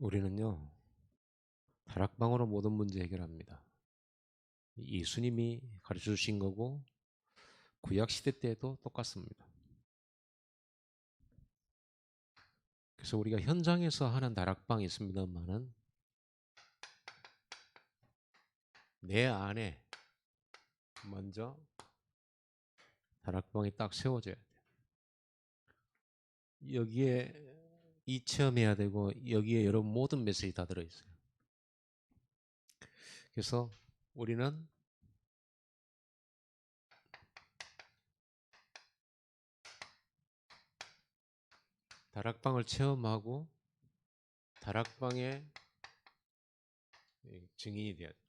우리는요, 다락방으로 모든 문제 해결합니다. 예수님이 가르쳐 주신 거고, 구약시대 때도 똑같습니다. 그래서 우리가 현장에서 하는 다락방이 있습니다만은, 내 안에 먼저 다락방이 딱 세워져야 돼요. 여기에 이 체험해야 되고, 여기에 여러분 모든 메시지 다 들어있어요. 그래서 우리는 다락방을 체험하고, 다락방의 증인이 돼야 돼요.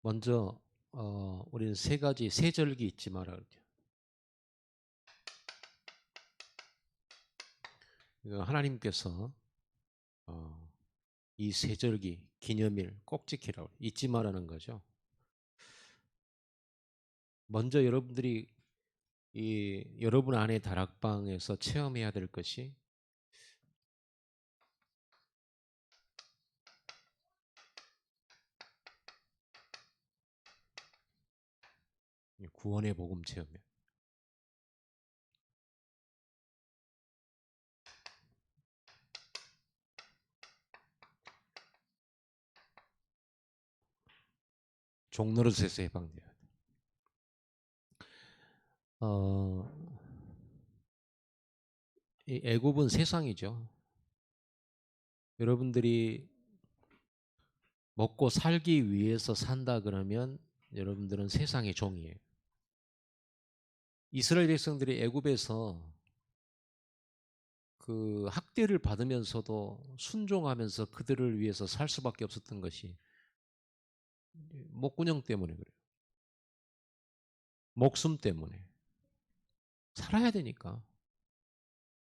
먼저 우리는 세 가지 세절기 잊지 말아야 돼요. 하나님께서 이 세절기 기념일 꼭 지키라고 잊지 말라는 거죠. 먼저 여러분들이 여러분 안에 다락방에서 체험해야 될 것이 구원의 복음 체험이에요. 종노릇에서 해방돼야 돼요. 이 애굽은 세상이죠. 여러분들이 먹고 살기 위해서 산다 그러면 여러분들은 세상의 종이에요. 이스라엘 백성들이 애굽에서 그 학대를 받으면서도 순종하면서 그들을 위해서 살 수밖에 없었던 것이 목구녕 때문에 그래요. 목숨 때문에. 살아야 되니까.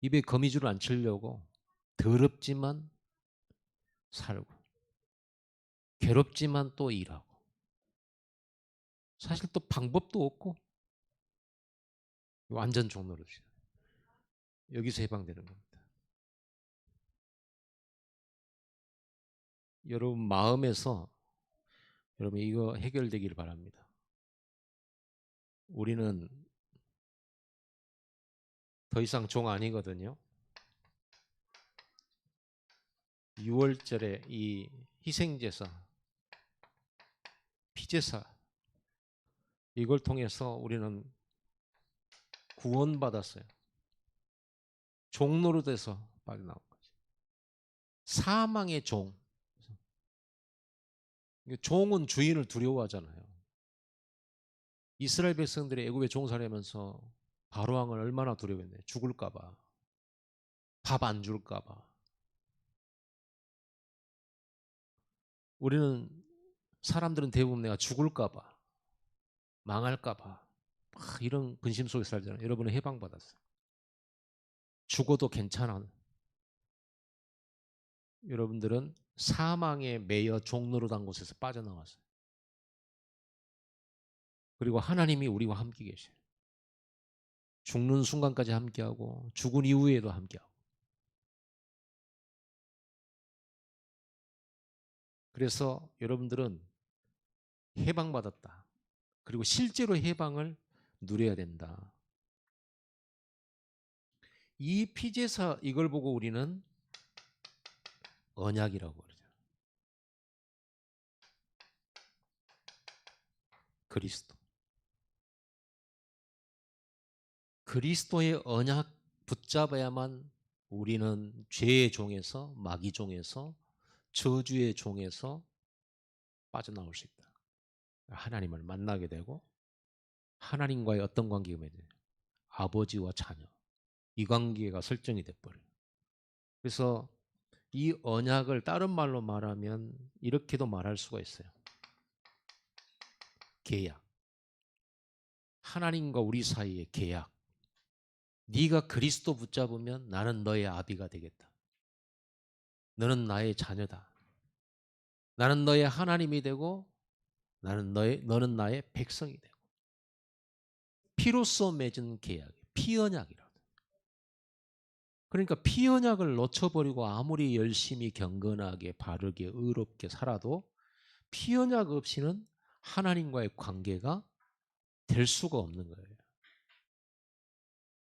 입에 거미줄을 안 치려고 더럽지만 살고 괴롭지만 또 일하고 사실 또 방법도 없고 완전 종노릇이에요. 여기서 해방되는 겁니다. 여러분 마음에서 여러분 이거 해결되길 바랍니다. 우리는 더 이상 종 아니거든요. 6월절에 이 희생제사, 피제사 이걸 통해서 우리는 구원받았어요. 종노릇에서 빠져나온 거죠. 사망의 종. 종은 주인을 두려워하잖아요. 이스라엘 백성들이 애굽에 종살이하면서 바로왕을 얼마나 두려워했네. 죽을까 봐. 밥 안 줄까 봐. 우리는 사람들은 대부분 내가 죽을까 봐. 망할까 봐. 이런 근심 속에 살잖아요. 여러분은 해방받았어요. 죽어도 괜찮아. 여러분들은 사망에 매여 종노릇한 곳에서 빠져나왔어요. 그리고 하나님이 우리와 함께 계셔요. 죽는 순간까지 함께하고 죽은 이후에도 함께하고. 그래서 여러분들은 해방받았다. 그리고 실제로 해방을 누려야 된다. 이 피제사 이걸 보고 우리는 언약이라고 그러죠. 그리스도. 그리스도의 언약 붙잡아야만 우리는 죄의 종에서 마귀 종에서 저주의 종에서 빠져나올 수 있다. 하나님을 만나게 되고 하나님과의 어떤 관계가 맺어요? 아버지와 자녀. 이 관계가 설정이 돼버려요. 그래서 이 언약을 다른 말로 말하면 이렇게도 말할 수가 있어요. 계약. 하나님과 우리 사이의 계약. 네가 그리스도 붙잡으면 나는 너의 아비가 되겠다. 너는 나의 자녀다. 나는 너의 하나님이 되고 너는 나의 백성이 되고. 피로써 맺은 계약, 피언약이라고. 그러니까 피언약을 놓쳐버리고 아무리 열심히 경건하게 바르게 의롭게 살아도 피언약 없이는 하나님과의 관계가 될 수가 없는 거예요.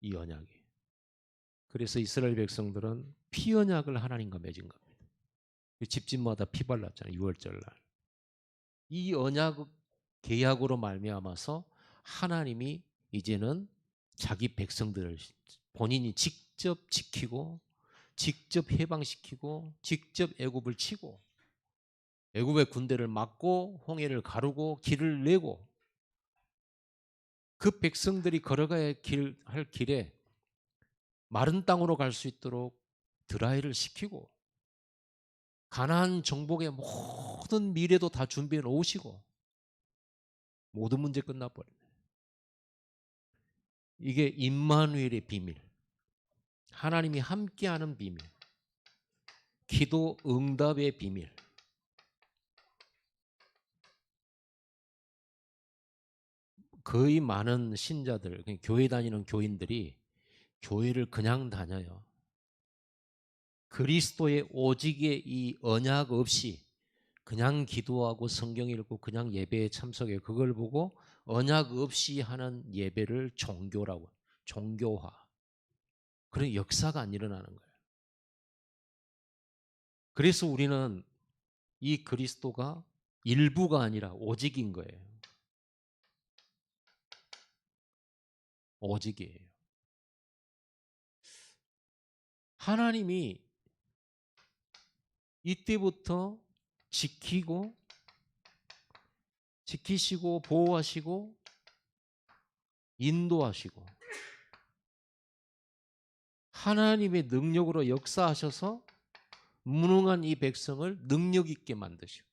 이 언약이. 그래서 이스라엘 백성들은 피언약을 하나님과 맺은 겁니다. 집집마다 피 발랐잖아요. 6월절 날. 이 언약 계약으로 말미암아서 하나님이 이제는 자기 백성들을 본인이 직접 지키고 직접 해방시키고 직접 애굽을 치고 애굽의 군대를 막고 홍해를 가르고 길을 내고 그 백성들이 걸어가야 할 길에 마른 땅으로 갈 수 있도록 드라이를 시키고 가나안 정복의 모든 미래도 다 준비해 놓으시고 모든 문제 끝나버리네. 이게 임마누엘의 비밀, 하나님이 함께하는 비밀, 기도 응답의 비밀. 거의 많은 신자들, 교회 다니는 교인들이 교회를 그냥 다녀요. 그리스도의 오직의 이 언약 없이 그냥 기도하고 성경 읽고 그냥 예배에 참석해 그걸 보고 언약 없이 하는 예배를 종교라고, 종교화. 그런 역사가 안 일어나는 거예요. 그래서 우리는 이 그리스도가 일부가 아니라 오직인 거예요. 오직이에요. 하나님이 이때부터 지키시고 보호하시고 인도하시고 하나님의 능력으로 역사하셔서 무능한 이 백성을 능력 있게 만드시고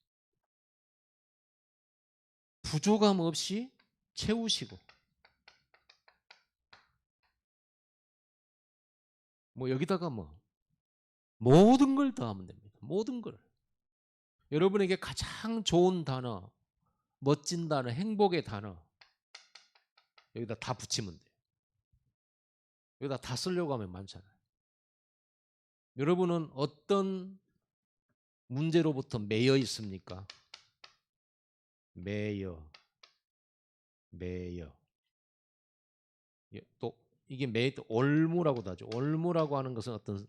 부족함 없이 채우시고 여기다가 모든 걸 더하면 됩니다. 모든 걸. 여러분에게 가장 좋은 단어, 멋진 단어, 행복의 단어 여기다 다 붙이면 돼요. 여기다 다 쓰려고 하면 많잖아요. 여러분은 어떤 문제로부터 매여 있습니까? 매여. 또 이게 올무라고도 하죠. 올무라고 하는 것은 어떤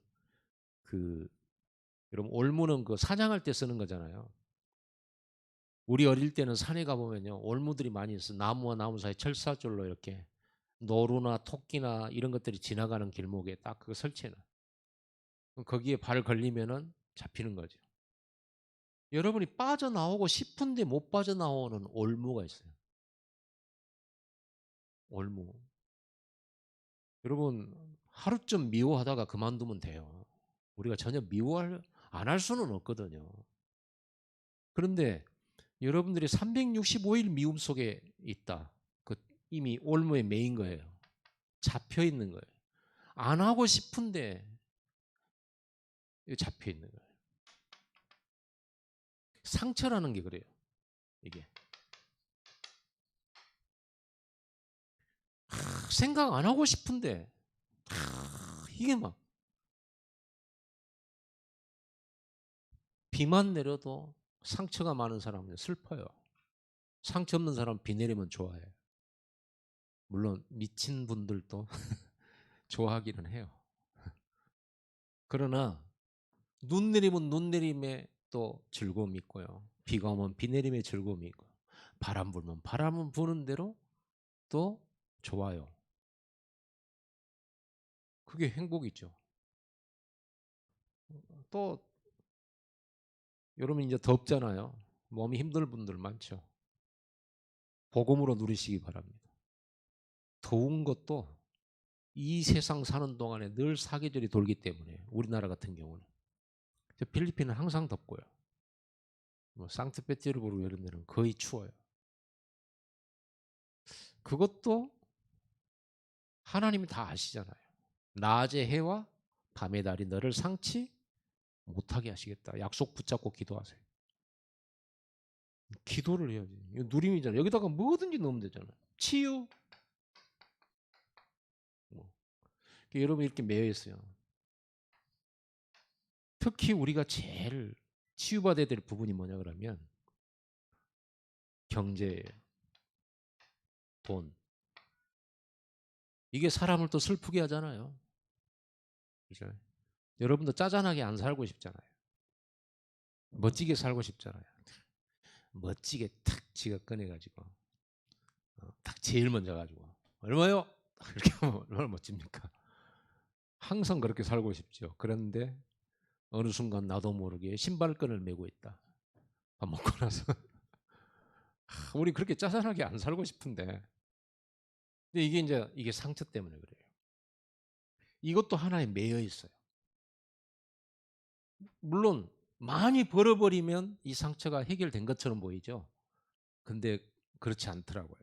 여러분 올무는 사냥할 때 쓰는 거잖아요. 우리 어릴 때는 산에 가보면요. 올무들이 많이 있어요. 나무와 나무 사이 철사줄로 이렇게 노루나 토끼나 이런 것들이 지나가는 길목에 딱 그거 설치해놔. 거기에 발 걸리면은 잡히는 거죠. 여러분이 빠져나오고 싶은데 못 빠져나오는 올무가 있어요. 올무. 여러분 하루쯤 미워하다가 그만두면 돼요. 우리가 전혀 안 할 수는 없거든요. 그런데 여러분들이 365일 미움 속에 있다. 이미 올무에 매인 거예요. 잡혀 있는 거예요. 안 하고 싶은데 잡혀 있는 거예요. 상처라는 게 그래요. 이게 생각 안 하고 싶은데 이게 비만 내려도 상처가 많은 사람은 슬퍼요. 상처 없는 사람은 비 내리면 좋아해요. 물론 미친 분들도 좋아하기는 해요. 그러나 눈 내리면 눈 내림에 또 즐거움이 있고요. 비가 오면 비 내림에 즐거움이 있고 바람 불면 바람은 부는 대로 또 좋아요. 그게 행복이죠. 또 여러분 이제 덥잖아요. 몸이 힘들 분들 많죠. 복음으로 누리시기 바랍니다. 더운 것도 이 세상 사는 동안에 늘 사계절이 돌기 때문에 우리나라 같은 경우는 필리핀은 항상 덥고요. 상트페테르부르크 이런 데는 거의 추워요. 그것도 하나님이 다 아시잖아요. 낮의 해와 밤의 달이 너를 상치 못하게 하시겠다. 약속 붙잡고 기도하세요. 기도를 해야지. 이거 누림이잖아요. 여기다가 뭐든지 넣으면 되잖아요. 치유, 여러분 이렇게 매여 있어요. 특히 우리가 제일 치유받아야 될 부분이 뭐냐 그러면 경제예요. 돈. 이게 사람을 또 슬프게 하잖아요. 그죠? 여러분도 짜잔하게 안 살고 싶잖아요. 멋지게 살고 싶잖아요. 멋지게 탁 지가 꺼내가지고 딱 제일 먼저 가지고 얼마요? 이렇게 하면 얼마나 멋집니까? 항상 그렇게 살고 싶죠. 그런데 어느 순간 나도 모르게 신발끈을 메고 있다. 밥 먹고 나서 우리 그렇게 짜잔하게 안 살고 싶은데 근데 이게 상처 때문에 그래요. 이것도 하나에 매여 있어요. 물론 많이 벌어버리면 이 상처가 해결된 것처럼 보이죠. 근데 그렇지 않더라고요.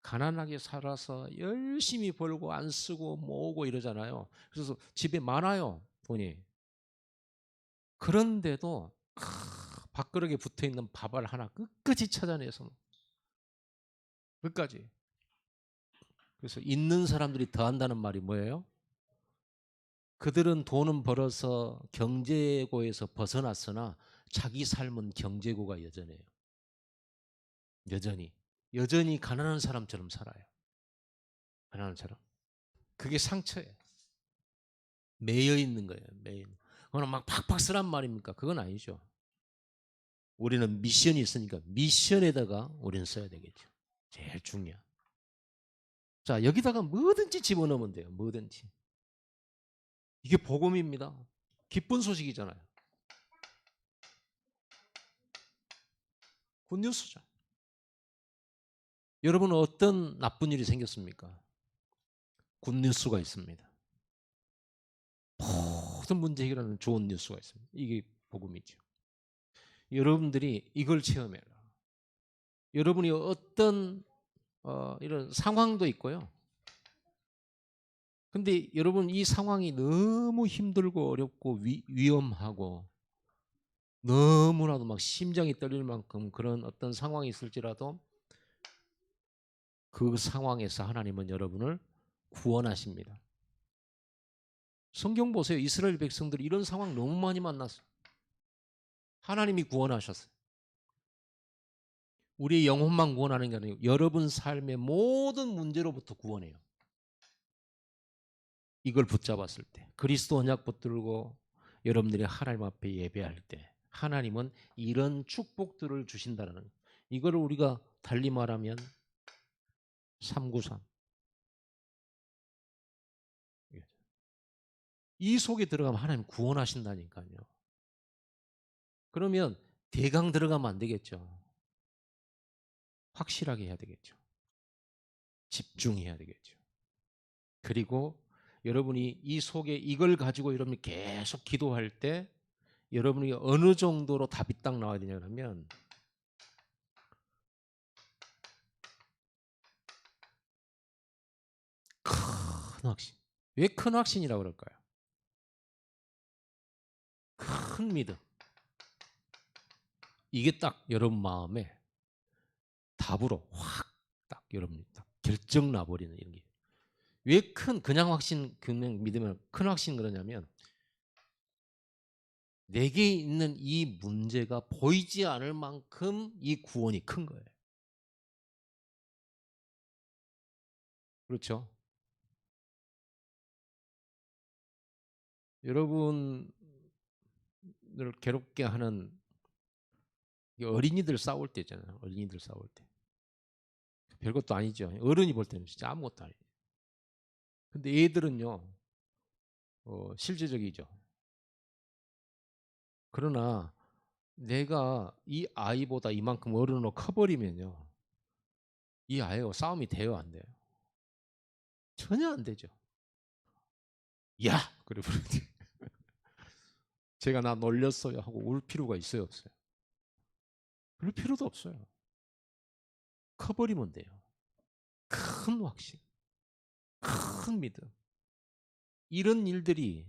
가난하게 살아서 열심히 벌고 안 쓰고 모으고 이러잖아요. 그래서 집에 많아요, 돈이. 그런데도 밥그릇에 붙어있는 밥알 하나 끝까지 찾아내서 끝까지. 그래서 있는 사람들이 더 한다는 말이 뭐예요? 그들은 돈은 벌어서 경제고에서 벗어났으나 자기 삶은 경제고가 여전해요. 여전히 가난한 사람처럼 살아요. 가난한 사람. 그게 상처예요. 매여 있는 거예요. 매여 있는. 그거는 막 팍팍 쓰란 말입니까? 그건 아니죠. 우리는 미션이 있으니까 미션에다가 우리는 써야 되겠죠. 제일 중요한. 자, 여기다가 뭐든지 집어넣으면 돼요. 뭐든지. 이게 복음입니다. 기쁜 소식이잖아요. 굿뉴스죠. 여러분은 어떤 나쁜 일이 생겼습니까? 굿뉴스가 있습니다. 모든 문제 해결하는 좋은 뉴스가 있습니다. 이게 복음이죠. 여러분들이 이걸 체험해라. 여러분이 어떤 이런 상황도 있고요. 근데 여러분 이 상황이 너무 힘들고 어렵고 위험하고 너무나도 막 심장이 떨릴 만큼 그런 어떤 상황이 있을지라도 그 상황에서 하나님은 여러분을 구원하십니다. 성경 보세요. 이스라엘 백성들이 이런 상황 너무 많이 만났어요. 하나님이 구원하셨어요. 우리의 영혼만 구원하는 게 아니고 여러분 삶의 모든 문제로부터 구원해요. 이걸 붙잡았을 때 그리스도 언약 붙들고 여러분들이 하나님 앞에 예배할 때 하나님은 이런 축복들을 주신다는 거예요. 이걸 우리가 달리 말하면 393. 이 속에 들어가면 하나님 구원하신다니까요. 그러면 대강 들어가면 안 되겠죠. 확실하게 해야 되겠죠. 집중해야 되겠죠. 그리고 여러분이 이 속에 이걸 가지고 여러분이 계속 기도할 때 여러분이 어느 정도로 답이 딱 나와야 되냐 그러면 큰 확신. 왜 큰 확신이라고 그럴까요? 큰 믿음. 이게 딱 여러분 마음에 답으로 확 딱 여러분이 딱 결정 나버리는 이런 게. 왜 그냥 확신, 그냥 믿으면 큰 확신 그러냐면 내게 있는 이 문제가 보이지 않을 만큼 이 구원이 큰 거예요. 그렇죠? 여러분을 괴롭게 하는 어린이들 싸울 때 있잖아요. 어린이들 싸울 때. 별것도 아니죠. 어른이 볼 때는 진짜 아무것도 아니에요. 근데 애들은요, 실제적이죠. 그러나 내가 이 아이보다 이만큼 어른으로 커버리면요, 이 아이와 싸움이 돼요, 안 돼요? 전혀 안 되죠. 야! 그래 부르지. 제가 나 놀렸어요 하고 울 필요가 있어요, 없어요? 그럴 필요도 없어요. 커버리면 돼요. 큰 확신, 큰 믿음. 이런 일들이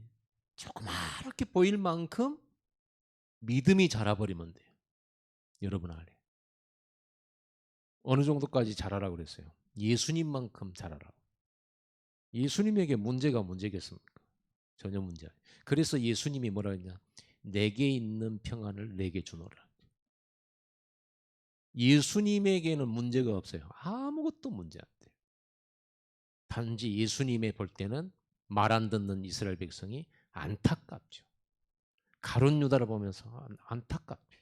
조그맣게 보일 만큼 믿음이 자라버리면 돼요. 여러분 안에. 어느 정도까지 자라라고 그랬어요? 예수님만큼 자라라고. 예수님에게 문제가 문제겠습니까? 전혀 문제 아니에요. 그래서 예수님이 뭐라 했냐? 내게 있는 평안을 내게 주노라. 예수님에게는 문제가 없어요. 아무것도 문제 안 돼요. 단지 예수님의 볼 때는 말 안 듣는 이스라엘 백성이 안타깝죠. 가룟 유다를 보면서 안타깝죠.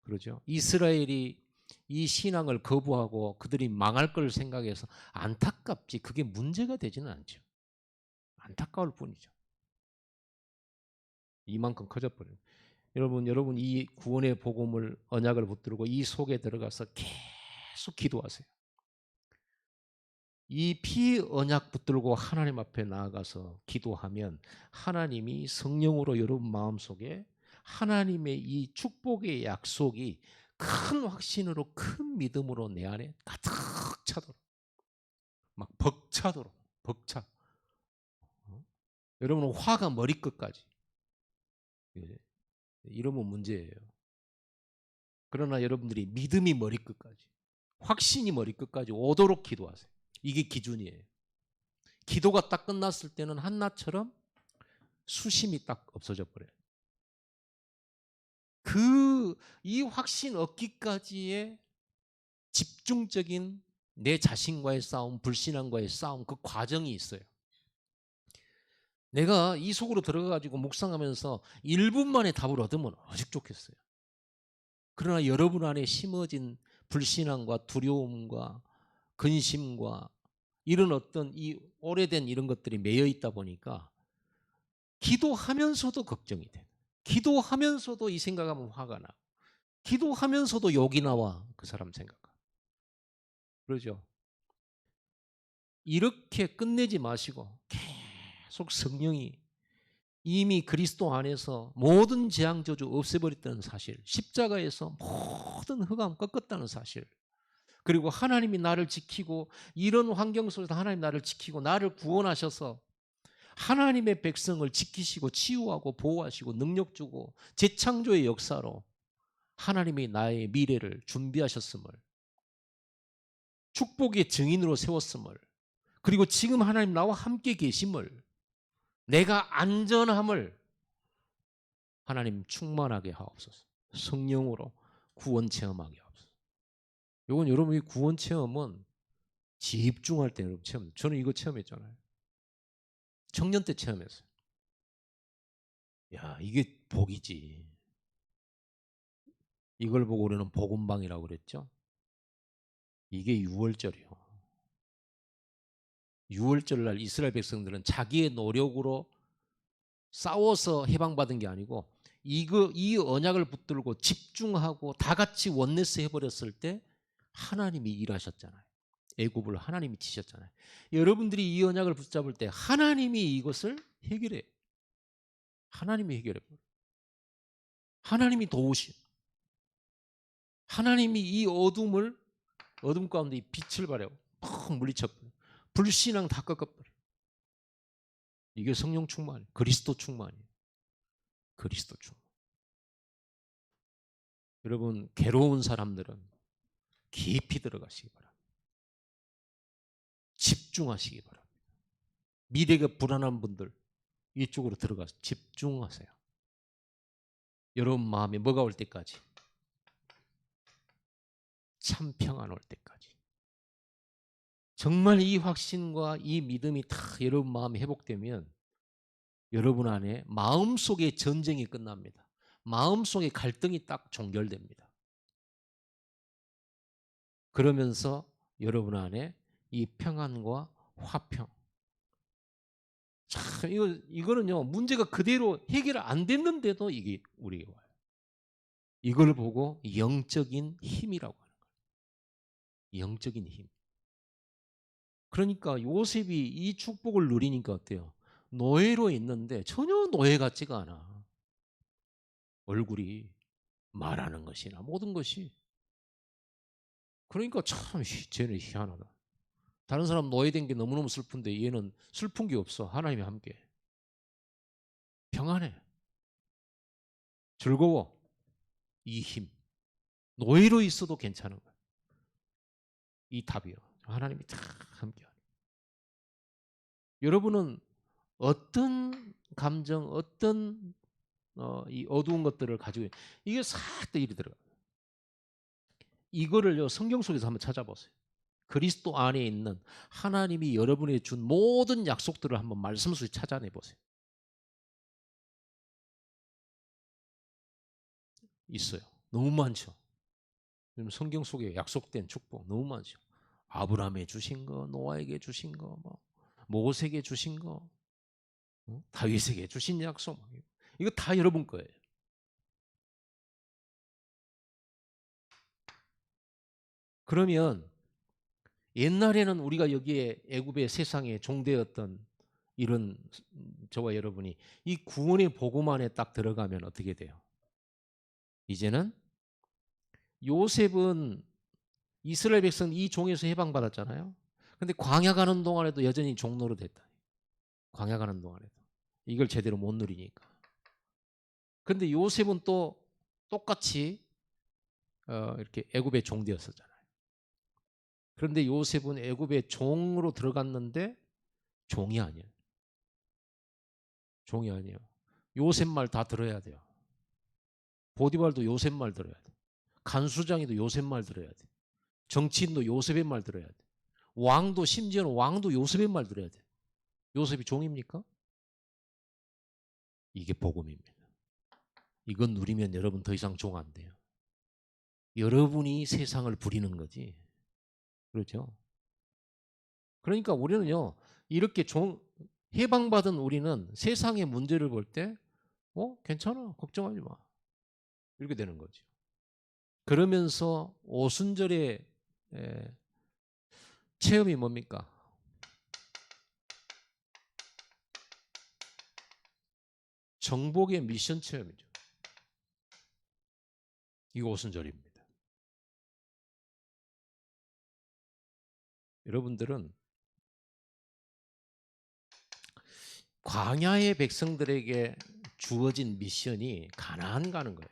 그러죠. 이스라엘이 이 신앙을 거부하고 그들이 망할 걸 생각해서 안타깝지 그게 문제가 되지는 않죠. 안타까울 뿐이죠. 이만큼 커져버려요. 여러분 이 구원의 복음을 언약을 붙들고 이 속에 들어가서 계속 기도하세요. 이 피언약 붙들고 하나님 앞에 나아가서 기도하면 하나님이 성령으로 여러분 마음속에 하나님의 이 축복의 약속이 큰 확신으로 큰 믿음으로 내 안에 가득 차도록 막 벅차도록 벅차. 여러분은 화가 머리끝까지. 예, 이러면 문제예요. 그러나 여러분들이 믿음이 머리끝까지 확신이 머리끝까지 오도록 기도하세요. 이게 기준이에요. 기도가 딱 끝났을 때는 한나처럼 수심이 딱 없어져 버려요. 이 확신 얻기까지의 집중적인 내 자신과의 싸움, 불신앙과의 싸움, 그 과정이 있어요. 내가 이 속으로 들어가가지고 묵상하면서 1분 만에 답을 얻으면 아직 좋겠어요. 그러나 여러분 안에 심어진 불신앙과 두려움과 근심과 이런 어떤 이 오래된 이런 것들이 매여 있다 보니까 기도하면서도 걱정이 돼. 기도하면서도 이 생각하면 화가 나. 기도하면서도 욕이 나와. 그 사람 생각하. 그러죠. 이렇게 끝내지 마시고 계속 성령이 이미 그리스도 안에서 모든 재앙 저주 없애버렸다는 사실, 십자가에서 모든 흑암 꺾었다는 사실, 그리고 하나님이 나를 지키고 이런 환경 속에서 하나님 나를 지키고 나를 구원하셔서 하나님의 백성을 지키시고 치유하고 보호하시고 능력 주고 재창조의 역사로 하나님이 나의 미래를 준비하셨음을, 축복의 증인으로 세웠음을, 그리고 지금 하나님 나와 함께 계심을, 내가 안전함을 하나님 충만하게 하옵소서. 성령으로 구원 체험하게 하옵소서. 이건 여러분이 구원 체험은 집중할 때 여러분 체험. 저는 이거 체험했잖아요. 청년 때 체험했어요. 야, 이게 복이지. 이걸 보고 우리는 복음방이라고 그랬죠. 이게 6월절이요. 6월절 날 이스라엘 백성들은 자기의 노력으로 싸워서 해방받은 게 아니고 이 언약을 붙들고 집중하고 다 같이 원네스 해버렸을 때 하나님이 일하셨잖아요. 애굽을 하나님이 치셨잖아요. 여러분들이 이 언약을 붙잡을 때 하나님이 이것을 해결해요. 하나님이 해결해요. 하나님이 도우시. 하나님이 이 어둠 가운데 이 빛을 발해요. 팍 물리쳐버려요. 불신앙 다 꺾어버려요. 이게 성령 충만이에요. 그리스도 충만이에요. 그리스도 충만. 여러분 괴로운 사람들은 깊이 들어가시기 바랍니다. 집중하시기 바랍니다. 미래가 불안한 분들 이쪽으로 들어가서 집중하세요. 여러분 마음에 뭐가 올 때까지? 참 평안 올 때까지. 정말 이 확신과 이 믿음이 다 여러분 마음에 회복되면 여러분 안에 마음속의 전쟁이 끝납니다. 마음속의 갈등이 딱 종결됩니다. 그러면서 여러분 안에 이 평안과 화평. 참 이거는요 문제가 그대로 해결 안 됐는데도 이게 우리에게 와요. 이걸 보고 영적인 힘이라고 하는 거예요. 영적인 힘. 그러니까 요셉이 이 축복을 누리니까 어때요? 노예로 있는데 전혀 노예 같지가 않아. 얼굴이 말하는 것이나 모든 것이. 그러니까 참 쟤는 희한하다. 다른 사람 노예된 게 너무너무 슬픈데 얘는 슬픈 게 없어. 하나님이 함께. 평안해. 즐거워. 이 힘. 노예로 있어도 괜찮은 거야. 이 답이요. 하나님이 다 함께. 여러분은 어떤 감정, 어떤 이 어두운 것들을 가지고 이게 싹 다 일이 들어가. 이거를요 성경 속에서 한번 찾아보세요. 그리스도 안에 있는 하나님이 여러분에게 준 모든 약속들을 한번 말씀 속에 찾아내 보세요. 있어요. 너무 많죠. 성경 속에 약속된 축복 너무 많죠. 아브라함에 주신 거, 노아에게 주신 거, 뭐 모세에게 주신 거, 다윗에게 주신 약속, 이거 다 여러분 거예요. 그러면 옛날에는 우리가 여기에 애굽의 세상에 종되었던 이런 저와 여러분이 이 구원의 복음 안에 딱 들어가면 어떻게 돼요? 이제는 요셉은 이스라엘 백성 이 종에서 해방받았잖아요. 근데 광야 가는 동안에도 여전히 종로로 됐다. 광야 가는 동안에도. 이걸 제대로 못 누리니까. 근데 요셉은 또 똑같이 이렇게 애굽의 종 되었었잖아요. 그런데 요셉은 애굽의 종으로 들어갔는데 종이 아니에요. 종이 아니에요. 요셉 말 다 들어야 돼요. 보디발도 요셉 말 들어야 돼. 간수장이도 요셉 말 들어야 돼. 정치인도 요셉의 말 들어야 돼. 왕도 심지어는 왕도 요셉의 말 들어야 돼. 요셉이 종입니까? 이게 복음입니다. 이건 누리면 여러분 더 이상 종 안 돼요. 여러분이 세상을 부리는 거지. 그렇죠? 그러니까 우리는요. 이렇게 해방받은 우리는 세상의 문제를 볼 때 괜찮아. 걱정하지 마. 이렇게 되는 거죠. 그러면서 오순절의 체험이 뭡니까? 정복의 미션 체험이죠. 이거 오순절입니다. 여러분들은 광야의 백성들에게 주어진 미션이 가나안 가는 거예요.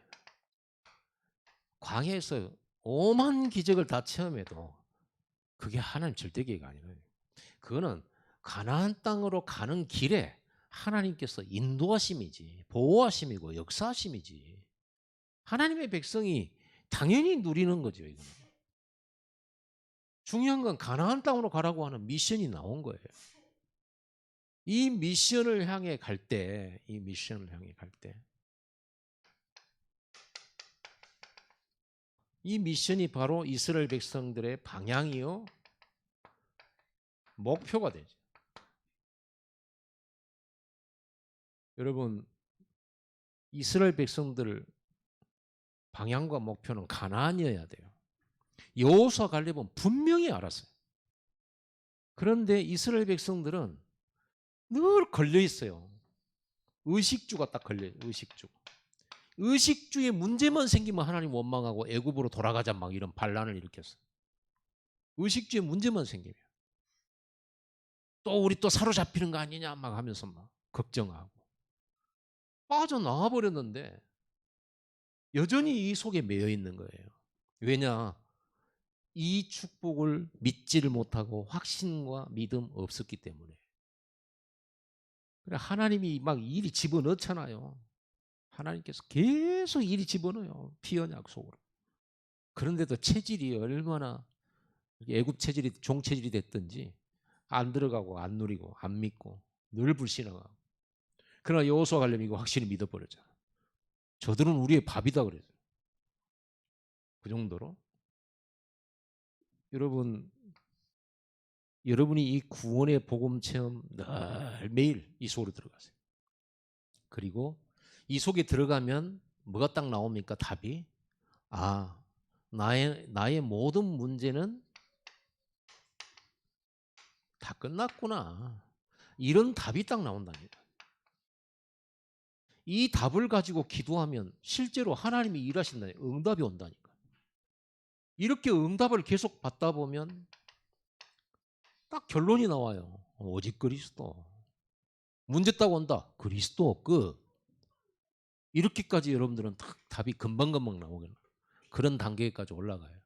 광야에서 오만 기적을 다 체험해도 그게 하나님 절대 계획이 아니에요. 그거는 가나안 땅으로 가는 길에 하나님께서 인도하심이지 보호하심이고 역사하심이지 하나님의 백성이 당연히 누리는 거죠. 이거는. 중요한 건 가나안 땅으로 가라고 하는 미션이 나온 거예요. 이 미션을 향해 갈 때, 이 미션이 바로 이스라엘 백성들의 방향이요, 목표가 되죠. 여러분, 이스라엘 백성들 방향과 목표는 가나안이어야 돼요. 여호수아 갈렙은 분명히 알았어요. 그런데 이스라엘 백성들은 늘 걸려 있어요. 의식주가 딱 걸려요. 의식주. 의식주의 문제만 생기면 하나님 원망하고 애굽으로 돌아가자 막 이런 반란을 일으켰어요. 의식주의 문제만 생기면 또 우리 또 사로잡히는 거 아니냐 막 하면서 막 걱정하고 빠져나와 버렸는데 여전히 이 속에 매여 있는 거예요. 왜냐? 이 축복을 믿지를 못하고 확신과 믿음 없었기 때문에. 그래 하나님이 막 일이 집어넣잖아요. 하나님께서 계속 일이 집어넣어요. 피언 약속으로. 그런데도 체질이 얼마나 애굽 체질이 종 체질이 됐든지 안 들어가고 안 누리고 안 믿고 늘 불신하고. 그러나 여호수아 갈렙이 이거 확실히 믿어버렸잖아. 저들은 우리의 밥이다 그랬어요. 그 정도로. 여러분이 이 구원의 복음 체험 늘 매일 이 속으로 들어가세요. 그리고 이 속에 들어가면 뭐가 딱 나옵니까? 답이 나의 모든 문제는 다 끝났구나. 이런 답이 딱 나온다니까. 이 답을 가지고 기도하면 실제로 하나님이 일하신다니까. 응답이 온다니까. 이렇게 응답을 계속 받다 보면 딱 결론이 나와요. 오직 그리스도. 문제 딱 온다. 그리스도 끝. 이렇게까지 여러분들은 딱 답이 금방금방 나오겠네. 그런 단계까지 올라가요.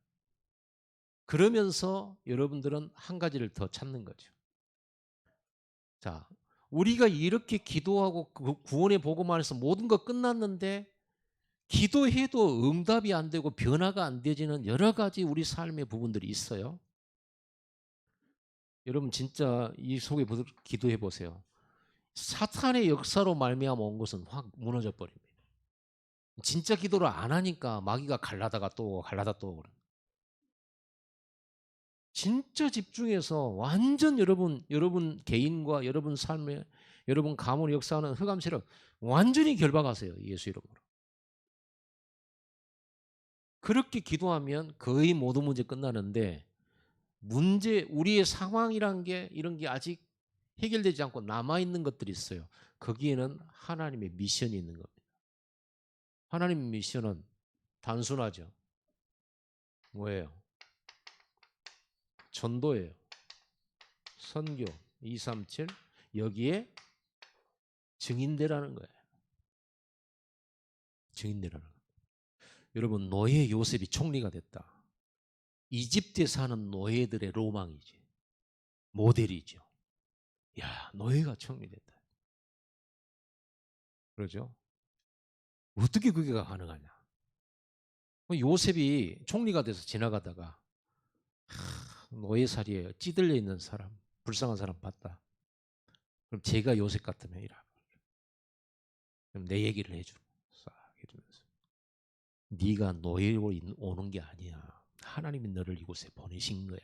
그러면서 여러분들은 한 가지를 더 찾는 거죠. 자, 우리가 이렇게 기도하고 그 구원의 복음 안에서 모든 거 끝났는데 기도해도 응답이 안 되고 변화가 안 되지는 여러 가지 우리 삶의 부분들이 있어요. 여러분 진짜 이 속에 기도해 보세요. 사탄의 역사로 말미암아 온 것은 확 무너져 버립니다. 진짜 기도를 안 하니까 마귀가 갈라다가 또 갈라다 또 그래. 진짜 집중해서 완전 여러분 개인과 여러분 삶에 여러분 가문의 역사하는 흑암세력 완전히 결박하세요. 예수 이름으로. 그렇게 기도하면 거의 모든 문제 끝나는데 우리의 상황이란 게 이런 게 아직 해결되지 않고 남아있는 것들이 있어요. 거기에는 하나님의 미션이 있는 겁니다. 하나님의 미션은 단순하죠. 뭐예요? 전도예요. 선교 237 여기에 증인되라는 거예요. 증인되라는 거예요. 여러분 노예 요셉이 총리가 됐다. 이집트에 사는 노예들의 로망이지. 모델이죠. 야, 노예가 총리됐다. 그러죠? 어떻게 그게 가능하냐? 요셉이 총리가 돼서 지나가다가 노예살이에 찌들려 있는 사람, 불쌍한 사람 봤다. 그럼 제가 요셉 같으면 이라. 그럼 내 얘기를 해주고 싹 해주면서 네가 노예로 오는 게 아니야. 하나님이 너를 이곳에 보내신 거야.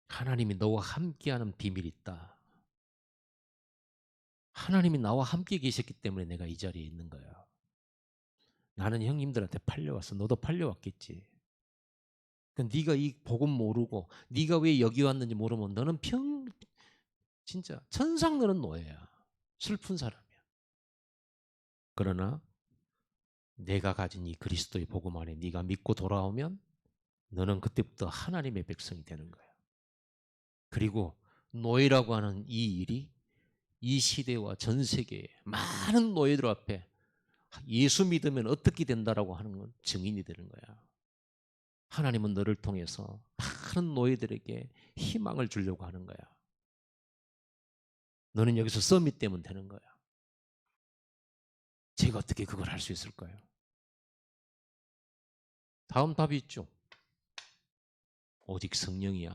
하나님이 너와 함께하는 비밀이 있다. 하나님이 나와 함께 계셨기 때문에 내가 이 자리에 있는 거야. 나는 형님들한테 팔려왔어. 너도 팔려왔겠지. 네가 이 복음 모르고 네가 왜 여기 왔는지 모르면 너는 진짜 천상 너는 노예야. 슬픈 사람이야. 그러나 내가 가진 이 그리스도의 복음 안에 네가 믿고 돌아오면 너는 그때부터 하나님의 백성이 되는 거야. 그리고 노예라고 하는 이 일이 이 시대와 전 세계의 많은 노예들 앞에 예수 믿으면 어떻게 된다라고 하는 건 증인이 되는 거야. 하나님은 너를 통해서 많은 노예들에게 희망을 주려고 하는 거야. 너는 여기서 서밋 되면 되는 거야. 제가 어떻게 그걸 할 수 있을까요? 다음 답이 있죠. 오직 성령이야.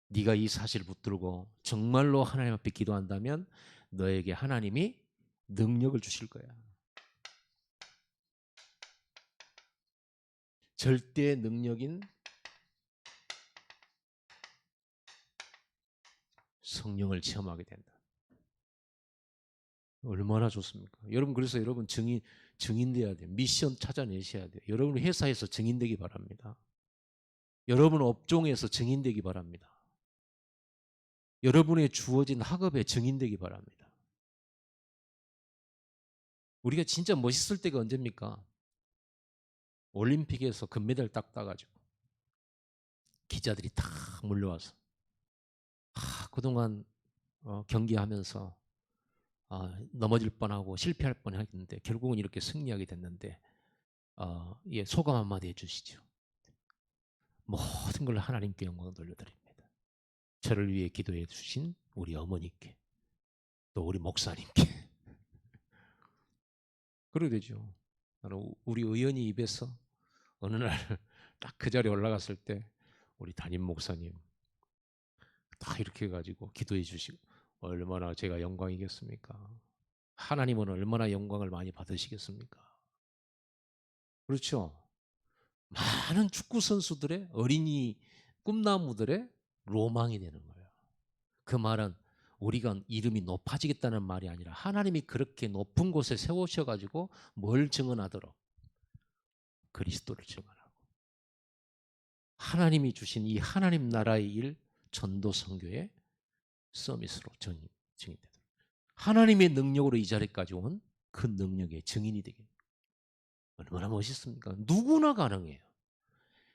네가 이 사실을 붙들고 정말로 하나님 앞에 기도한다면 너에게 하나님이 능력을 주실 거야. 절대 능력인 성령을 체험하게 된다. 얼마나 좋습니까? 여러분 그래서 여러분 증인돼야 돼요. 미션 찾아내셔야 돼요. 여러분 회사에서 증인되기 바랍니다. 여러분 업종에서 증인되기 바랍니다. 여러분의 주어진 학업에 증인되기 바랍니다. 우리가 진짜 멋있을 때가 언제입니까? 올림픽에서 금메달 딱 따가지고 기자들이 다 몰려와서 그동안 경기하면서 넘어질 뻔하고 실패할 뻔했는데 결국은 이렇게 승리하게 됐는데 예, 소감 한마디 해주시죠. 모든 걸 하나님께 영광을 돌려드립니다. 저를 위해 기도해 주신 우리 어머니께 또 우리 목사님께 그래야 되죠. 우리 의원이 입에서 어느 날 딱 그 자리에 올라갔을 때 우리 담임 목사님 다 이렇게 해가지고 기도해 주시고 얼마나 제가 영광이겠습니까? 하나님은 얼마나 영광을 많이 받으시겠습니까? 그렇죠. 많은 축구 선수들의 어린이 꿈나무들의 로망이 되는 거예요. 그 말은 우리가 이름이 높아지겠다는 말이 아니라 하나님이 그렇게 높은 곳에 세우셔가지고 뭘 증언하도록 그리스도를 증언하고 하나님이 주신 이 하나님 나라의 일 전도 선교의 서밋으로 증인되도록 하나님의 능력으로 이 자리까지 온 그 능력의 증인이 되게 얼마나 멋있습니까? 누구나 가능해요.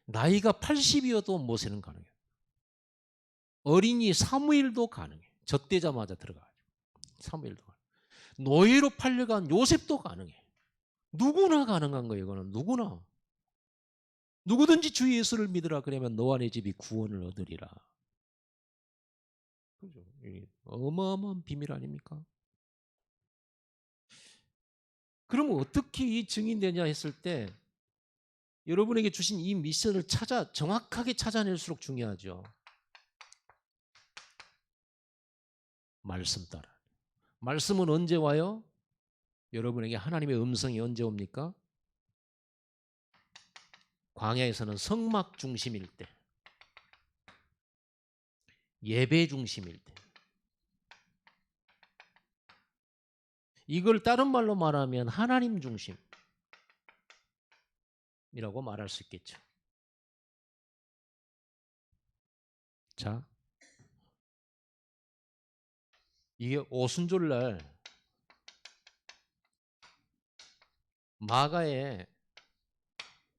나이가 80이어도 모세는 가능해요. 어린이 사무엘도 가능해. 젖되자마자 들어가요. 사무엘도 가능해. 노예로 팔려간 요셉도 가능해. 누구나 가능한 거예요. 이거는 누구나. 누구든지 주 예수를 믿으라 그러면 너와 내 집이 구원을 얻으리라. 그죠? 이게 어마어마한 비밀 아닙니까? 그러면 어떻게 이 증인되냐 했을 때 여러분에게 주신 이 미션을 정확하게 찾아낼수록 중요하죠. 말씀 따라. 말씀은 언제 와요? 여러분에게 하나님의 음성이 언제 옵니까? 광야에서는 성막 중심일 때, 예배 중심일 때. 이걸 다른 말로 말하면 하나님 중심이라고 말할 수 있겠죠. 자, 이게 오순절날 마가의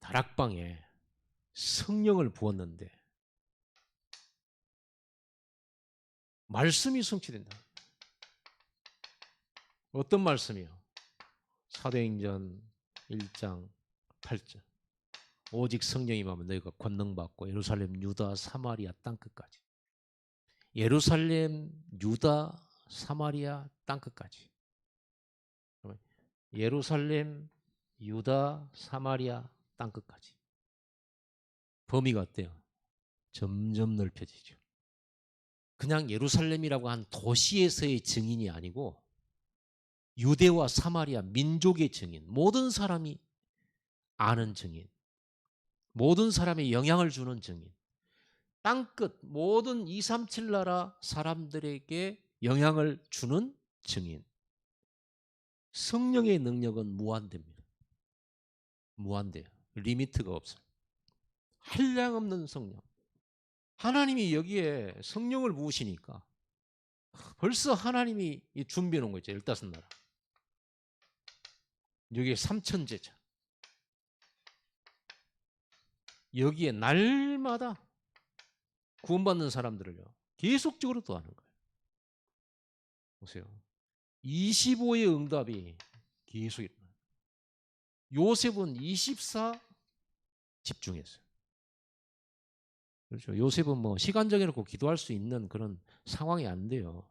다락방에 성령을 부었는데 말씀이 성취된다. 어떤 말씀이요? 사도행전 1장 8절. 오직 성령이 임하면 너희가 권능받고 예루살렘, 유다, 사마리아 땅끝까지. 예루살렘, 유다, 사마리아 땅끝까지. 예루살렘, 유다, 사마리아 땅끝까지. 범위가 어때요? 점점 넓혀지죠. 그냥 예루살렘이라고 한 도시에서의 증인이 아니고 유대와 사마리아 민족의 증인, 모든 사람이 아는 증인, 모든 사람의 영향을 주는 증인, 땅끝 모든 237 나라 사람들에게 영향을 주는 증인. 성령의 능력은 무한대입니다. 무한대요. 리미트가 없어요. 한량없는 성령. 하나님이 여기에 성령을 부으시니까 벌써 하나님이 준비해 놓은 거 있죠. 15나라. 여기에 삼천제자. 여기에 날마다 구원받는 사람들을요. 계속적으로 또 하는 거예요. 보세요. 25의 응답이 계속 일어나요. 요셉은 24 집중했어요. 그렇죠. 요셉은 뭐 시간 정해놓고 기도할 수 있는 그런 상황이 안 돼요.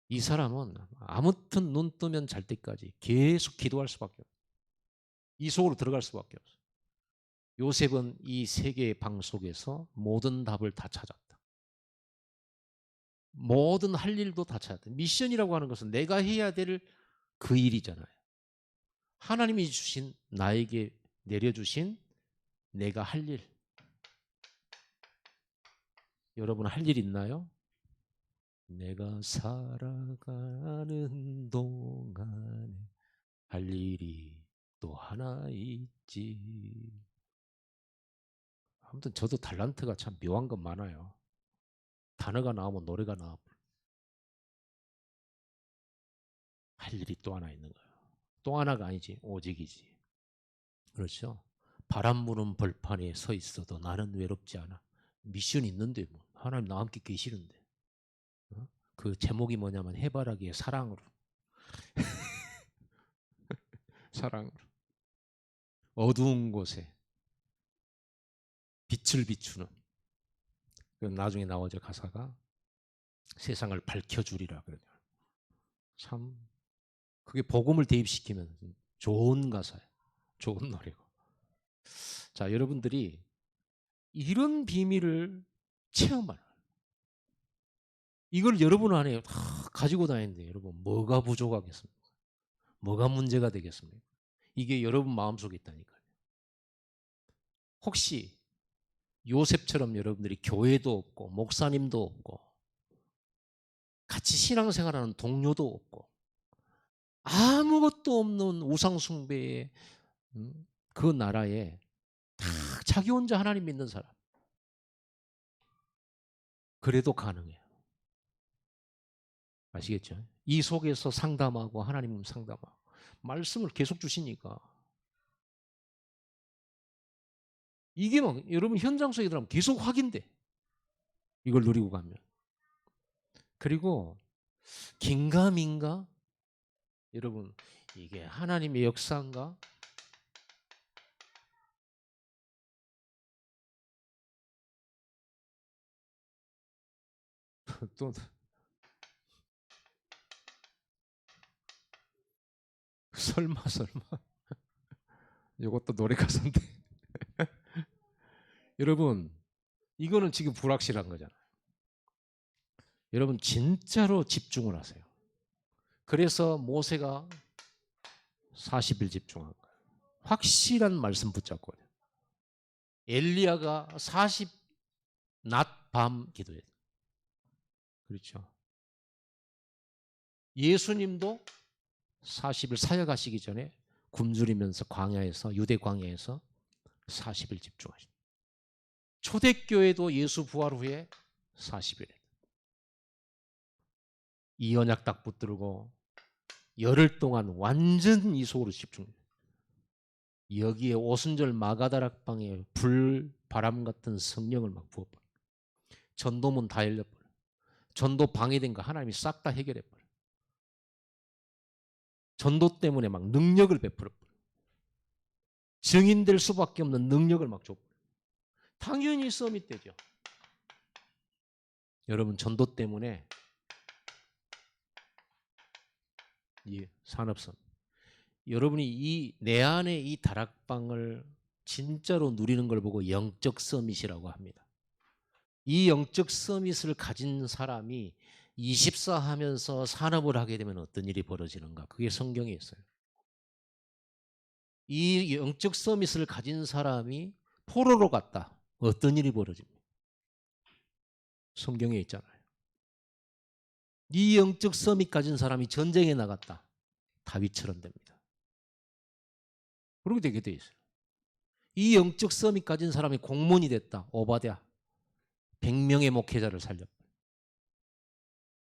이 사람은 아무튼 눈 뜨면 잘 때까지 계속 기도할 수밖에 없어요. 이 속으로 들어갈 수밖에 없어요. 요셉은 이 세 개의 방 속에서 모든 답을 다 찾았다. 모든 할 일도 다 찾았다. 미션이라고 하는 것은 내가 해야 될 그 일이잖아요. 하나님이 주신 나에게 내려주신 내가 할 일. 여러분 할 일 있나요? 내가 살아가는 동안에 할 일이 또 하나 있지. 아무튼 저도 탤런트가 참 묘한 건 많아요. 단어가 나오면 노래가 나와. 할 일이 또 하나 있는 거예요. 또 하나가 아니지, 오직이지. 그렇죠? 바람 부는 벌판에 서 있어도 나는 외롭지 않아. 미션이 있는데 뭐 하나님 나와 함께 계시는데. 어? 그 제목이 뭐냐면 해바라기의 사랑으로. 사랑으로. 어두운 곳에 빛을 비추는. 나중에 나오죠 가사가 세상을 밝혀주리라 그래요. 참 그게 복음을 대입시키면 좋은 가사예요. 좋은 노래고. 자, 여러분들이 이런 비밀을 체험하는 이걸 여러분 안에 다 가지고 다니는데 여러분 뭐가 부족하겠습니까? 뭐가 문제가 되겠습니까? 이게 여러분 마음속에 있다니까요. 혹시 요셉처럼 여러분들이 교회도 없고 목사님도 없고 같이 신앙생활하는 동료도 없고 아무것도 없는 우상숭배의 그 나라에 다 자기 혼자 하나님 믿는 사람. 그래도 가능해요. 아시겠죠? 이 속에서 상담하고 하나님 상담하고 말씀을 계속 주시니까 이게 막 여러분 현장 속에 들어가면 계속 확인돼. 이걸 누리고 가면. 그리고 긴가민가? 여러분 이게 하나님의 역사인가? 또 설마 이것도 노래 가사인데. 여러분 이거는 지금 불확실한 거잖아요. 여러분 진짜로 집중을 하세요. 그래서 모세가 40일 집중한 거예요. 확실한 말씀 붙잡고. 엘리야가 40 낮 밤 기도해요. 그렇죠. 예수님도 40일 사역하시기 전에 굶주리면서 광야에서 유대 광야에서 40일 집중하셨어요. 초대교회도 예수 부활 후에 40일. 이 언약 딱 붙들고 열흘 동안 완전 이 속으로 집중해요. 여기에 오순절 마가다락방에 불 바람 같은 성령을 막 부어버려. 전도문 다 열려버려. 전도 방해된 거 하나님이 싹 다 해결해버려. 전도 때문에 막 능력을 베풀어버려. 증인될 수밖에 없는 능력을 막 줘버려. 당연히 서밋 되죠. 여러분 전도 때문에 이 산업선 여러분이 이 내 안에 이 다락방을 진짜로 누리는 걸 보고 영적 서밋이라고 합니다. 이 영적 서밋을 가진 사람이 24 하면서 산업을 하게 되면 어떤 일이 벌어지는가? 그게 성경에 있어요. 이 영적 서밋을 가진 사람이 포로로 갔다. 어떤 일이 벌어집니까? 성경에 있잖아요. 이 영적 서밋 가진 사람이 전쟁에 나갔다. 다윗처럼 됩니다. 그렇게 되게 돼 있어요. 이 영적 서밋 가진 사람이 공무원이 됐다. 오바댜. 100명의 목회자를 살렸다.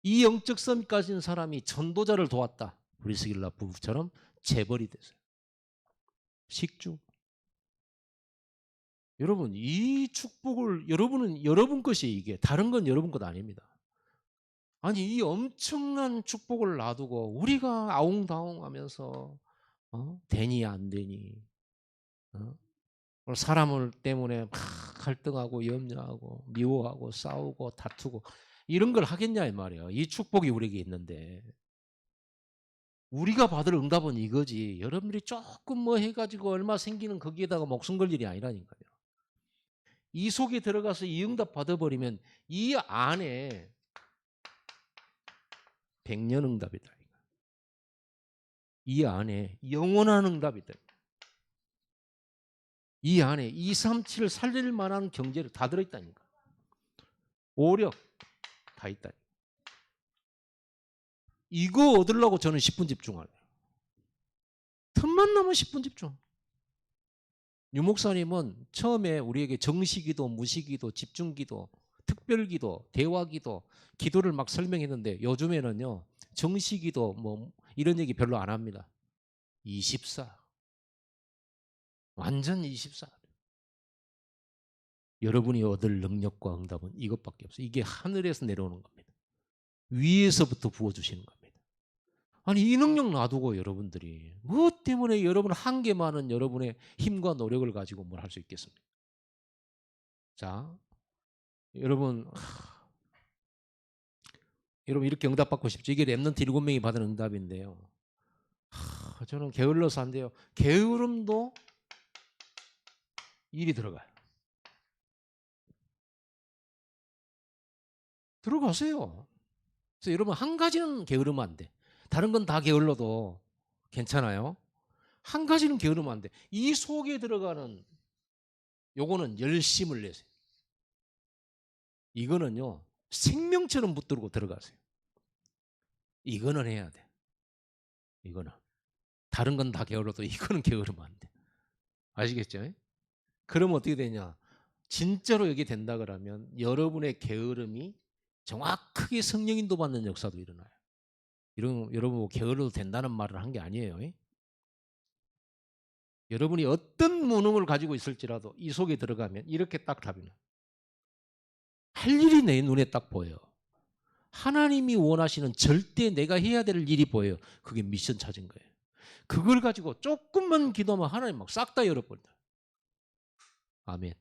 이 영적 서밋 가진 사람이 전도자를 도왔다. 브리스길라 부부처럼 재벌이 됐어요. 식주. 여러분 이 축복을 여러분은 여러분 것이 이게 다른 건 여러분 것 아닙니다. 아니 이 엄청난 축복을 놔두고 우리가 아웅다웅하면서 되니 안 되니 사람을 때문에 막 갈등하고 염려하고 미워하고 싸우고 다투고 이런 걸 하겠냐 이 말이에요. 이 축복이 우리에게 있는데 우리가 받을 응답은 이거지. 여러분들이 조금 뭐 해가지고 얼마 생기는 거기에다가 목숨 걸 일이 아니라니까요. 이 속에 들어가서 이 응답 받아버리면 이 안에 100년 응답이다. 이 안에 영원한 응답이다. 이 안에 237을 살릴 만한 경제를 다 들어있다니까. 오력 다 있다. 이거 얻으려고 저는 10분 집중할래요. 틈만 나면 10분 집중. 유 목사님은 처음에 우리에게 정시기도, 무시기도, 집중기도, 특별기도, 대화기도, 기도를 막 설명했는데 요즘에는요 정시기도 뭐 이런 얘기 별로 안 합니다. 24 완전 24 여러분이 얻을 능력과 응답은 이것밖에 없어요. 이게 하늘에서 내려오는 겁니다. 위에서부터 부어주시는 겁니다. 아니 이 능력 놔두고 여러분들이 무엇 때문에 여러분 한계 많은 여러분의 힘과 노력을 가지고 뭘 할 수 있겠습니까? 자 여러분 여러분 이렇게 응답받고 싶죠. 이게 랩넌트 7명이 받은 응답인데요. 저는 게을러서 안 돼요. 게으름도 일이 들어가요. 들어가세요. 그래서 여러분 한 가지는 게으르면 안 돼. 다른 건 다 게을러도 괜찮아요. 한 가지는 게으르면 안 돼. 이 속에 들어가는 요거는 열심을 내세요. 이거는요 생명처럼 붙들고 들어가세요. 이거는 해야 돼. 이거는 다른 건 다 게을러도 이거는 게으르면 안 돼. 아시겠죠? 그러면 어떻게 되냐? 진짜로 여기 된다 그러면 여러분의 게으름이 정확하게 성령 인도받는 역사도 일어나요. 여러분 뭐 게을러도 된다는 말을 한 게 아니에요. 여러분이 어떤 무능을 가지고 있을지라도 이 속에 들어가면 이렇게 딱 답이 나요. 할 일이 내 눈에 딱 보여요. 하나님이 원하시는 절대 내가 해야 될 일이 보여요. 그게 미션 찾은 거예요. 그걸 가지고 조금만 기도하면 하나님 막 싹 다 열어버린다. 아멘.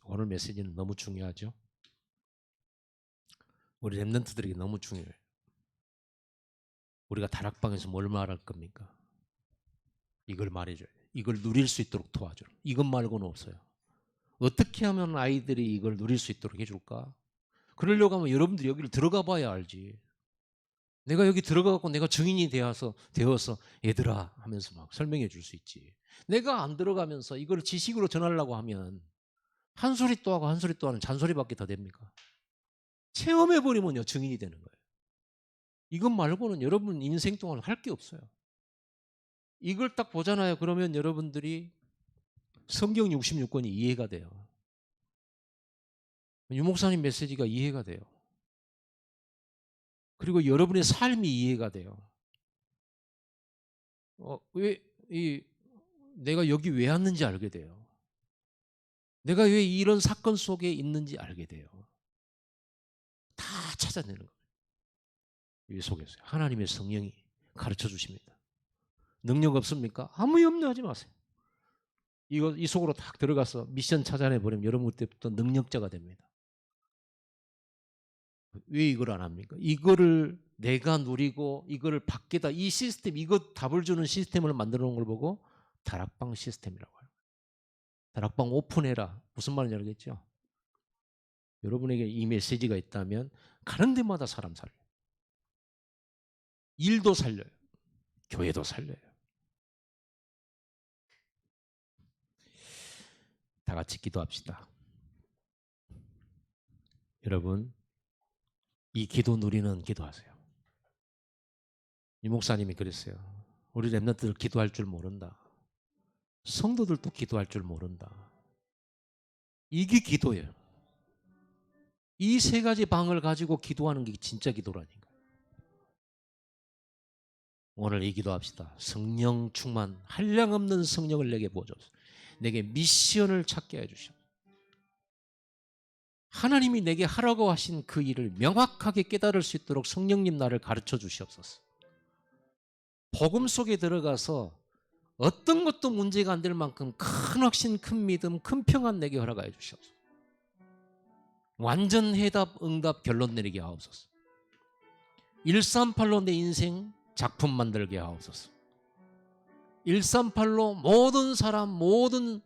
오늘 메시지는 너무 중요하죠. 우리 렘넌트들에게 너무 중요해요. 우리가 다락방에서 뭘 말할 겁니까? 이걸 말해줘요. 이걸 누릴 수 있도록 도와줘요. 이것 말고는 없어요. 어떻게 하면 아이들이 이걸 누릴 수 있도록 해줄까? 그러려고 하면 여러분들이 여기를 들어가 봐야 알지. 내가 여기 들어가고 내가 증인이 되어서 얘들아 하면서 막 설명해 줄 수 있지. 내가 안 들어가면서 이걸 지식으로 전하려고 하면 한 소리 또 하고 한 소리 또 하는 잔소리밖에 더 됩니까? 체험해버리면요 증인이 되는 거예요. 이것 말고는 여러분 인생 동안 할 게 없어요. 이걸 딱 보잖아요. 그러면 여러분들이 성경 66권이 이해가 돼요. 유 목사님 메시지가 이해가 돼요. 그리고 여러분의 삶이 이해가 돼요. 내가 여기 왜 왔는지 알게 돼요. 내가 왜 이런 사건 속에 있는지 알게 돼요. 다 찾아내는 거예요. 이 속에서 하나님의 성령이 가르쳐 주십니다. 능력 없습니까? 아무 염려하지 마세요. 이 속으로 딱 들어가서 미션 찾아내 버리면 여러분 그때부터 능력자가 됩니다. 왜 이걸 안 합니까? 이거를 내가 누리고 이거를 밖에다 이 시스템, 이거 답을 주는 시스템을 만들어 놓은 걸 보고 다락방 시스템이라고 해요. 다락방 오픈해라. 무슨 말인지 알겠죠? 여러분에게 이 메시지가 있다면 가는 데마다 사람 살려요. 일도 살려요. 교회도 살려요. 다 같이 기도합시다. 여러분, 이 기도 누리는 기도하세요. 이 목사님이 그랬어요. 우리 렘넌트들 기도할 줄 모른다. 성도들도 기도할 줄 모른다. 이게 기도예요. 이 세 가지 방을 가지고 기도하는 게 진짜 기도라니까. 오늘 이 기도합시다. 성령 충만, 한량없는 성령을 내게 부어줘서 내게 미션을 찾게 해주시오. 하나님이 내게 하라고 하신 그 일을 명확하게 깨달을 수 있도록 성령님 나를 가르쳐 주시옵소서. 복음 속에 들어가서 어떤 것도 문제가 안 될 만큼 큰 확신, 큰 믿음, 큰 평안 내게 허락하여 주시옵소서. 완전 해답, 응답, 결론 내리게 하옵소서. 138로 내 인생 작품 만들게 하옵소서. 138로 모든 사람, 모든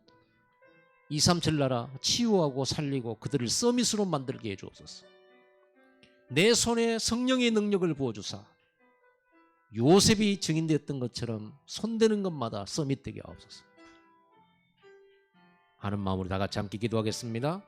237 나라 치유하고 살리고 그들을 서밋으로 만들게 해주옵소서. 내 손에 성령의 능력을 부어주사 요셉이 증인되었던 것처럼 손대는 것마다 서밋되게 하옵소서 하는 마음으로 다 같이 함께 기도하겠습니다.